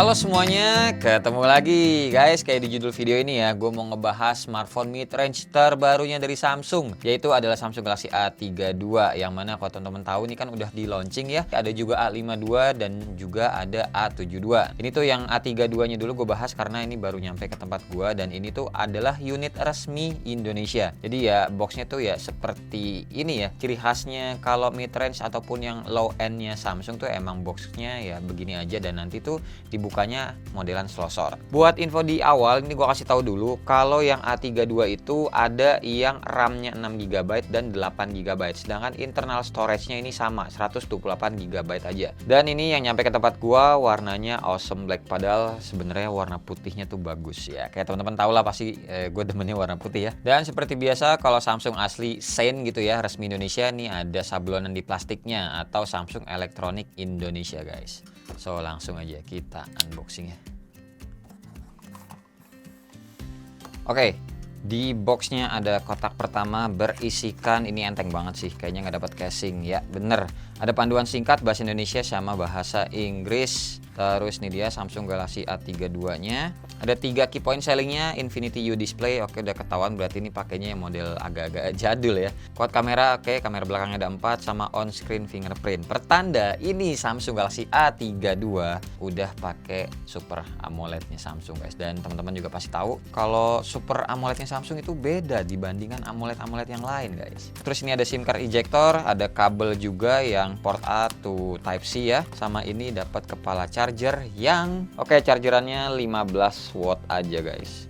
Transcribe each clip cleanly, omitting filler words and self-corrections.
Halo semuanya, ketemu lagi guys. Kayak di judul video ini ya, gue mau ngebahas smartphone mid-range terbarunya dari Samsung, yaitu adalah Samsung Galaxy A32. Yang mana kalau teman-teman tahu ini kan udah di launching ya. Ada juga A52 dan juga ada A72. Ini tuh yang A32-nya dulu gue bahas karena ini baru nyampe ke tempat gue, dan ini tuh adalah unit resmi Indonesia. Jadi ya boxnya tuh ya seperti ini ya. Ciri khasnya kalau mid-range ataupun yang low end-nya Samsung tuh emang boxnya ya begini aja, dan nanti tuh dibukanya modelan selosor. Buat info di awal ini gue kasih tahu dulu kalau yang A32 itu ada yang RAM-nya 6GB dan 8GB, sedangkan internal storage-nya ini sama 128GB aja. Dan ini yang nyampe ke tempat gue warnanya awesome black, padahal sebenarnya warna putihnya tuh bagus ya. Kayak teman-teman tahu lah pasti gue demennya warna putih ya. Dan seperti biasa kalau Samsung asli Saint gitu ya, resmi Indonesia, nih ada sablonan di plastiknya atau Samsung Electronic Indonesia guys. So langsung aja kita unboxing ya. Oke, di boxnya ada kotak pertama berisikan, ini enteng banget sih, kayaknya nggak dapat casing ya, bener. Ada panduan singkat bahasa Indonesia sama bahasa Inggris. Terus nih dia Samsung Galaxy A32-nya. Ada 3 key point sellingnya, Infinity U display, oke udah ketahuan berarti ini pakainya yang model agak-agak jadul ya. Quad kamera, oke, kamera belakangnya ada 4 sama on screen fingerprint. Pertanda ini Samsung Galaxy A32 udah pakai Super AMOLED-nya Samsung guys. Dan teman-teman juga pasti tahu kalau Super AMOLED-nya Samsung itu beda dibandingkan AMOLED-AMOLED yang lain guys. Terus ini ada SIM card ejector, ada kabel juga yang port A to Type C ya. Sama ini dapat kepala charger yang chargerannya 15 watt aja guys.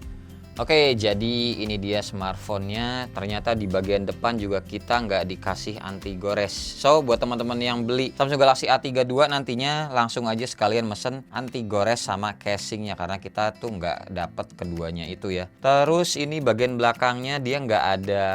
Oke, jadi ini dia smartphone-nya. Ternyata di bagian depan juga kita nggak dikasih anti gores. So, buat teman-teman yang beli Samsung Galaxy A32 nantinya langsung aja sekalian mesen anti gores sama casingnya, karena kita tuh nggak dapet keduanya itu ya. Terus ini bagian belakangnya dia nggak ada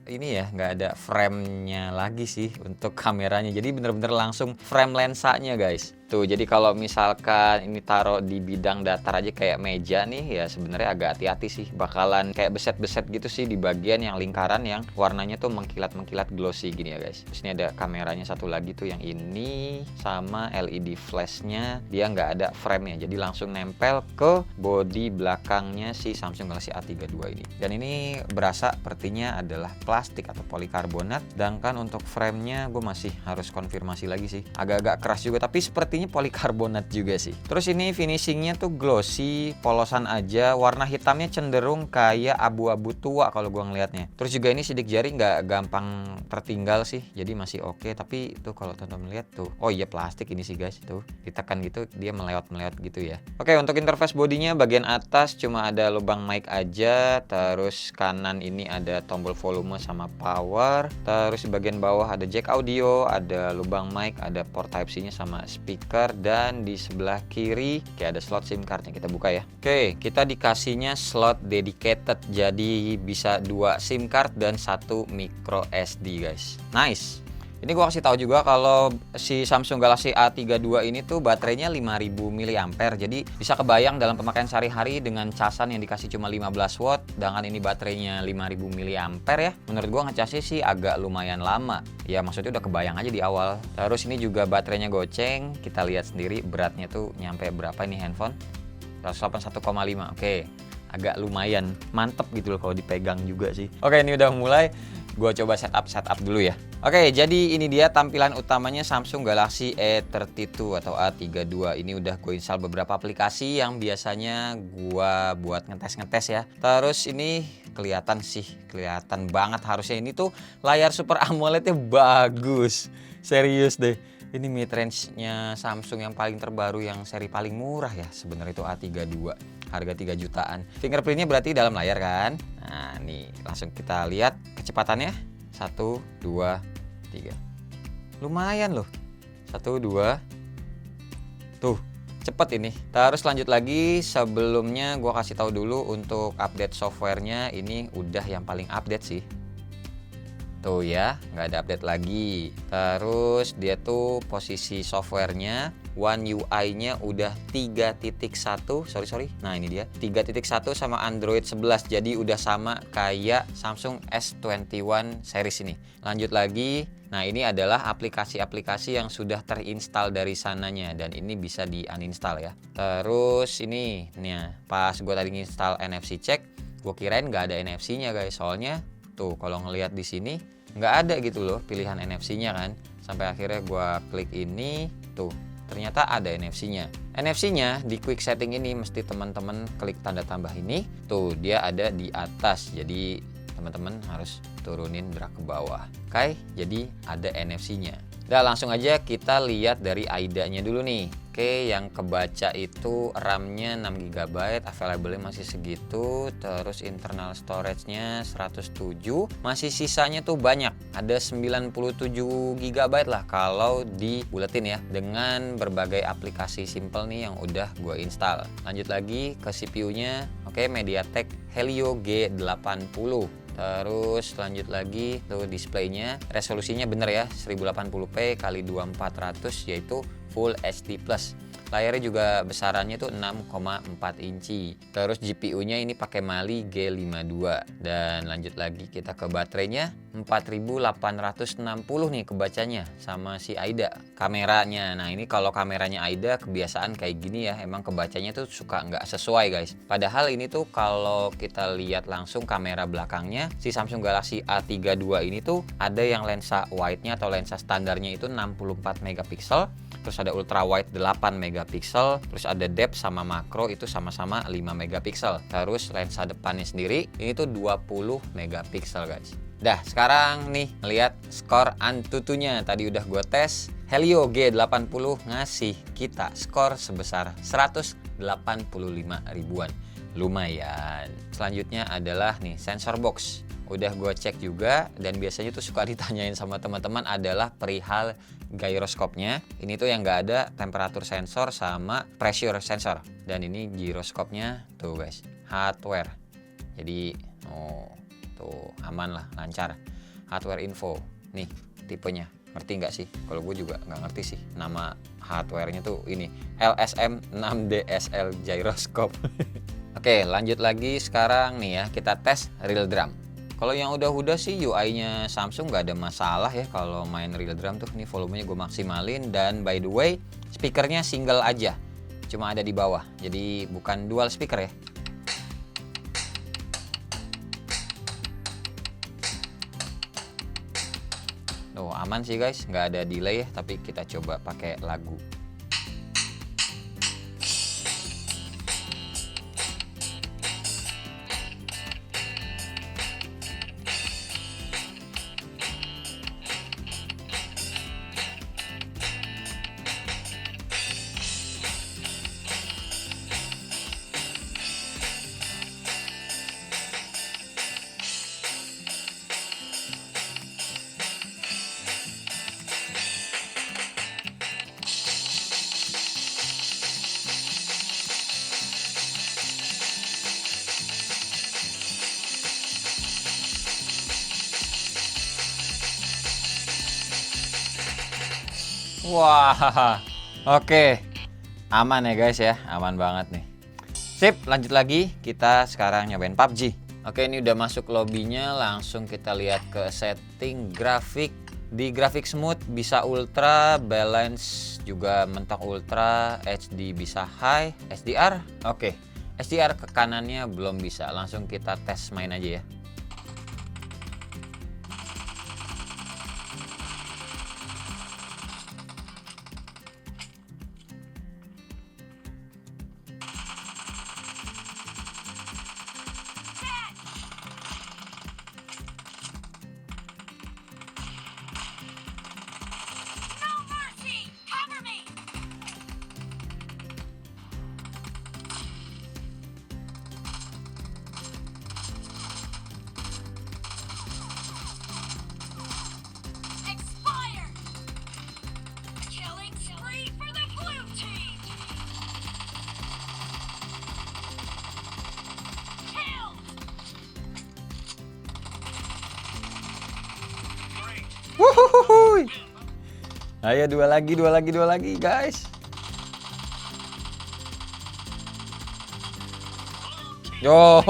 ini ya, nggak ada frame-nya lagi sih untuk kameranya. Jadi bener-bener langsung frame lensanya guys. Tuh, jadi kalau misalkan ini taruh di bidang datar aja kayak meja nih ya, sebenarnya agak hati-hati sih, bakalan kayak beset-beset gitu sih di bagian yang lingkaran yang warnanya tuh mengkilat-mengkilat glossy gini ya guys. Terus ini ada kameranya satu lagi tuh yang ini, sama LED flashnya dia nggak ada frame-nya, jadi langsung nempel ke bodi belakangnya si Samsung Galaxy A32 ini. Dan ini berasa sepertinya adalah plastik atau polikarbonat, sedangkan untuk frame-nya gue masih harus konfirmasi lagi sih, agak-agak keras juga, tapi sepertinya polikarbonat juga sih. Terus ini finishingnya tuh glossy, polosan aja, warna hitamnya cenderung kayak abu-abu tua kalau gua ngelihatnya. Terus juga ini sidik jari nggak gampang tertinggal sih, jadi masih oke. Tapi tuh kalau teman-teman lihat tuh, oh iya plastik ini sih guys, tuh ditekan gitu dia melewat-melewat gitu ya. Oke, untuk interface bodinya bagian atas cuma ada lubang mic aja, terus kanan ini ada tombol volume sama power, terus di bagian bawah ada jack audio, ada lubang mic, ada port Type C-nya sama speaker, dan di sebelah kiri kayak ada slot SIM card yang kita buka ya. Oke, kita dikasihnya slot dedicated, jadi bisa 2 SIM card dan 1 micro SD guys. Nice. Ini gua kasih tahu juga kalau si Samsung Galaxy A32 ini tuh baterainya 5000 mAh. Jadi bisa kebayang dalam pemakaian sehari-hari dengan casan yang dikasih cuma 15 watt, sedangkan ini baterainya 5000 mAh ya. Menurut gua ngecasnya sih agak lumayan lama. Ya maksudnya udah kebayang aja di awal. Terus ini juga baterainya goceng. Kita lihat sendiri beratnya tuh nyampe berapa ini handphone? 181,5. Oke. Agak lumayan mantep gitu loh kalau dipegang juga sih. Oke, ini udah mulai. Gua coba setup dulu ya. Oke, jadi ini dia tampilan utamanya Samsung Galaxy A32 atau A32. Ini udah gue install beberapa aplikasi yang biasanya gua buat ngetes-ngetes ya. Terus ini kelihatan banget harusnya. Ini tuh layar Super AMOLED-nya bagus. Serius deh. Ini mid-range-nya Samsung yang paling terbaru, yang seri paling murah ya sebenarnya itu A32. Harga 3 jutaan. Fingerprint-nya berarti dalam layar kan? Nah, nih langsung kita lihat kecepatannya. 1, 2, 3. Lumayan loh. 1, 2. Tuh, cepet ini. Terus lanjut lagi, sebelumnya gua kasih tahu dulu untuk update softwarenya, ini udah yang paling update sih. Tuh ya, nggak ada update lagi. Terus dia tuh posisi softwarenya One UI-nya udah 3.1, sorry. Nah, ini dia 3.1 sama Android 11. Jadi udah sama kayak Samsung S21 series ini. Lanjut lagi. Nah, ini adalah aplikasi-aplikasi yang sudah terinstall dari sananya dan ini bisa di uninstall ya. Terus ini nih, pas gue tadi install NFC check, gue kirain nggak ada NFC-nya guys. Soalnya tuh kalau ngelihat di sini nggak ada gitu loh pilihan NFC-nya kan. Sampai akhirnya gue klik ini, tuh ternyata ada NFC-nya. NFC-nya di quick setting ini mesti teman-teman klik tanda tambah ini. Tuh dia ada di atas. Jadi teman-teman harus turunin drag ke bawah. Oke, jadi ada NFC-nya. Nah, langsung aja kita lihat dari AIDA-nya dulu nih. Oke, yang kebaca itu RAM-nya 6GB, available-nya masih segitu, terus internal storage-nya 107, masih sisanya tuh banyak, ada 97GB lah kalau dibuletin ya, dengan berbagai aplikasi simple nih yang udah gue install. Lanjut lagi ke CPU-nya, oke, MediaTek Helio G80. Terus lanjut lagi tuh displaynya, resolusinya bener ya 1080p x 2400 yaitu Full HD Plus. Layarnya juga besarannya tuh 6,4 inci. Terus GPU-nya ini pakai Mali G52. Dan lanjut lagi kita ke baterainya 4860 nih kebacanya sama si AIDA. Kameranya, nah ini kalau kameranya AIDA kebiasaan kayak gini ya, emang kebacanya tuh suka nggak sesuai guys. Padahal ini tuh kalau kita lihat langsung kamera belakangnya, si Samsung Galaxy A32 ini tuh ada yang lensa wide-nya atau lensa standarnya itu 64 megapiksel. Terus ada ultra wide 8 megapiksel, terus ada depth sama makro itu sama-sama 5 megapiksel. Terus lensa depannya sendiri ini tuh 20 megapiksel guys. Dah, sekarang nih lihat skor Antutunya. Tadi udah gue tes. Helio G80 ngasih kita skor sebesar 185 ribuan. Lumayan. Selanjutnya adalah nih sensor box. Udah gue cek juga dan biasanya tuh suka ditanyain sama teman-teman adalah perihal gyroscope-nya. Ini tuh yang nggak ada temperatur sensor sama pressure sensor. Dan ini gyroscope-nya tuh guys, hardware. Jadi tuh aman lah, lancar. Hardware info. Nih tipenya. Ngerti nggak sih? Kalau gue juga nggak ngerti sih. Nama hardware-nya tuh ini LSM 6DSL gyroscope. Oke, lanjut lagi sekarang nih ya, kita tes real drum. Kalau yang udah sih UI-nya Samsung nggak ada masalah ya kalau main real drum tuh. Nih volumenya gue maksimalin dan by the way speakernya single aja, cuma ada di bawah, jadi bukan dual speaker ya. Tuh aman sih guys, nggak ada delay ya, tapi kita coba pakai lagu. Wah, oke. Aman ya guys ya, aman banget nih. Sip, lanjut lagi. Kita sekarang nyobain PUBG. Oke, ini udah masuk lobbynya, langsung kita lihat ke setting grafik. Di grafik smooth bisa ultra, balance juga mentok ultra, HD bisa high, SDR. Oke, SDR ke kanannya belum bisa. Langsung kita tes main aja ya. Wuhuhuhui. Ayo dua lagi guys. Yo,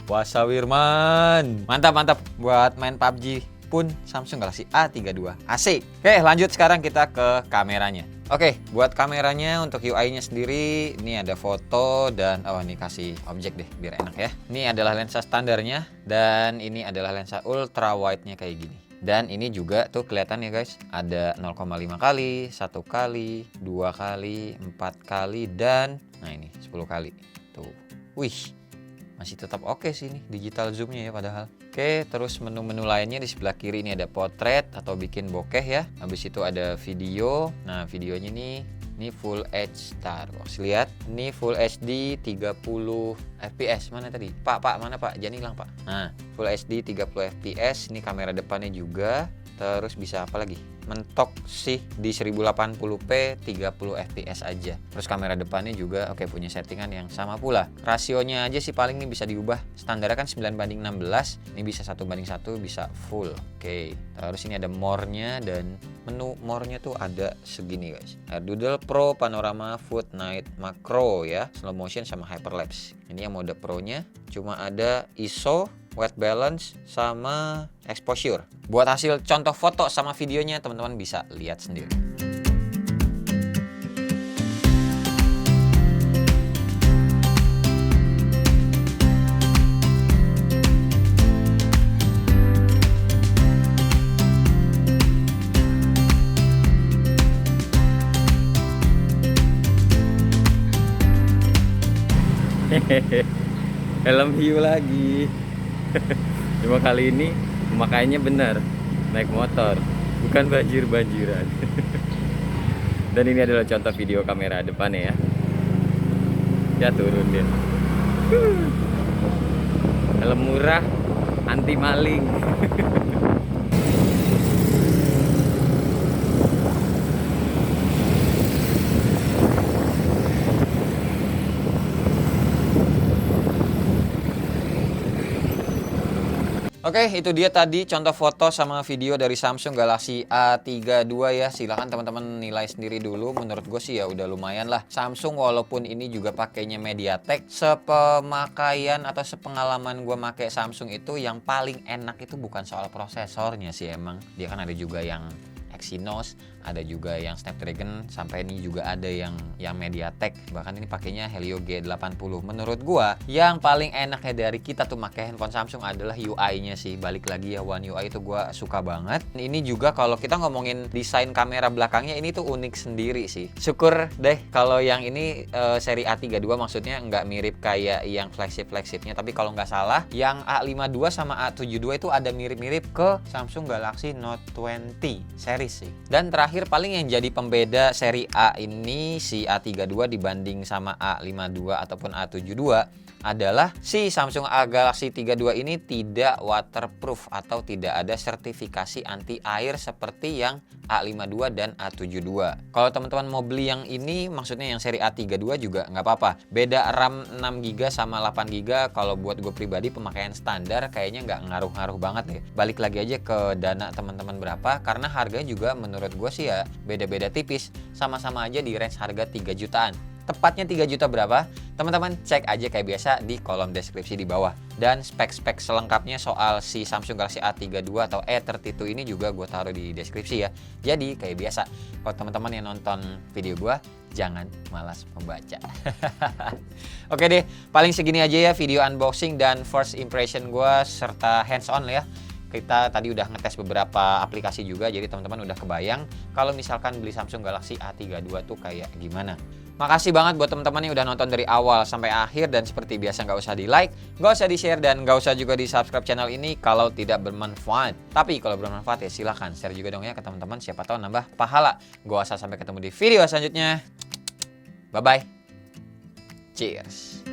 Wasawirman. Mantap, mantap buat main PUBG pun Samsung Galaxy A32. Asik. Oke, lanjut sekarang kita ke kameranya. Oke, buat kameranya untuk UI-nya sendiri, ini ada foto dan ini kasih objek deh biar enak ya. Ini adalah lensa standarnya dan ini adalah lensa ultra wide-nya kayak gini. Dan ini juga tuh kelihatan ya guys, ada 0,5 kali, 1 kali, 2 kali, 4 kali dan nah ini 10 kali. Tuh. Wih. Masih tetap oke sih ini digital zoomnya ya padahal. Oke, terus menu-menu lainnya di sebelah kiri ini ada potret atau bikin bokeh ya. Habis itu ada video. Nah, videonya ini full HD. Lihat, ini full HD 30 fps. Mana tadi? Pak, mana Pak? Jangan hilang, Pak. Nah, full HD 30 fps. Ini kamera depannya juga. Terus bisa apa lagi? Mentok sih di 1080p 30 fps aja. Terus kamera depannya juga oke punya settingan yang sama pula. Rasionya aja sih paling ini bisa diubah. Standarnya kan 9:16. Ini bisa 1:1 bisa full. Oke. Terus ini ada more-nya dan menu more-nya tuh ada segini guys. Doodle Pro, Panorama, Food, Night, Macro ya. Slow motion sama hyperlapse. Ini yang mode Pro-nya cuma ada ISO, white balance sama exposure. Buat hasil contoh foto sama videonya teman-teman bisa lihat sendiri. Helm hiu lagi. Cuma kali ini pemakaiannya benar, naik motor, bukan banjir-banjiran. Dan ini adalah contoh video kamera depannya ya. Ya turun dia. Helm murah, anti maling. Oke, itu dia tadi contoh foto sama video dari Samsung Galaxy A32 ya. Silahkan teman-teman nilai sendiri dulu. Menurut gue sih ya udah lumayan lah. Samsung walaupun ini juga pakainya MediaTek, sepemakaian atau sepengalaman gue pakai Samsung itu yang paling enak itu bukan soal prosesornya sih emang. Dia kan ada juga yang Exynos, ada juga yang Snapdragon, sampai ini juga ada yang MediaTek. Bahkan ini pakainya Helio G80. Menurut gua yang paling enaknya dari kita tuh pakai handphone Samsung adalah UI-nya sih. Balik lagi ya, One UI itu gua suka banget. Ini juga kalau kita ngomongin desain kamera belakangnya ini tuh unik sendiri sih. Syukur deh kalau yang ini seri A32 maksudnya nggak mirip kayak yang flagship-flagshipnya. Tapi kalau nggak salah yang A52 sama A72 itu ada mirip-mirip ke Samsung Galaxy Note 20 series sih. Dan terakhir paling yang jadi pembeda seri A ini si A32 dibanding sama A52 ataupun A72 adalah si Samsung Galaxy 32 ini tidak waterproof atau tidak ada sertifikasi anti air seperti yang A52 dan A72. Kalau teman-teman mau beli yang ini, maksudnya yang seri A32 juga nggak apa-apa. Beda RAM 6GB sama 8GB, kalau buat gue pribadi pemakaian standar kayaknya nggak ngaruh-ngaruh banget deh. Balik lagi aja ke dana teman-teman berapa, karena harganya juga menurut gue sih ya beda-beda tipis. Sama-sama aja di range harga 3 jutaan. Tepatnya 3 juta berapa? Teman-teman cek aja kayak biasa di kolom deskripsi di bawah. Dan spek-spek selengkapnya soal si Samsung Galaxy A32 atau A32 ini juga gue taruh di deskripsi ya. Jadi kayak biasa, kalau teman-teman yang nonton video gue, jangan malas membaca. Oke deh, paling segini aja ya video unboxing dan first impression gue serta hands on ya. Kita tadi udah ngetes beberapa aplikasi juga, jadi teman-teman udah kebayang kalau misalkan beli Samsung Galaxy A32 tuh kayak gimana. Makasih banget buat teman-teman yang udah nonton dari awal sampai akhir, dan seperti biasa nggak usah di like, nggak usah di share, dan nggak usah juga di subscribe channel ini kalau tidak bermanfaat. Tapi kalau bermanfaat ya silahkan share juga dong ya ke teman-teman, siapa tahu nambah pahala. Gua usah sampai ketemu di video selanjutnya. Bye bye. Cheers.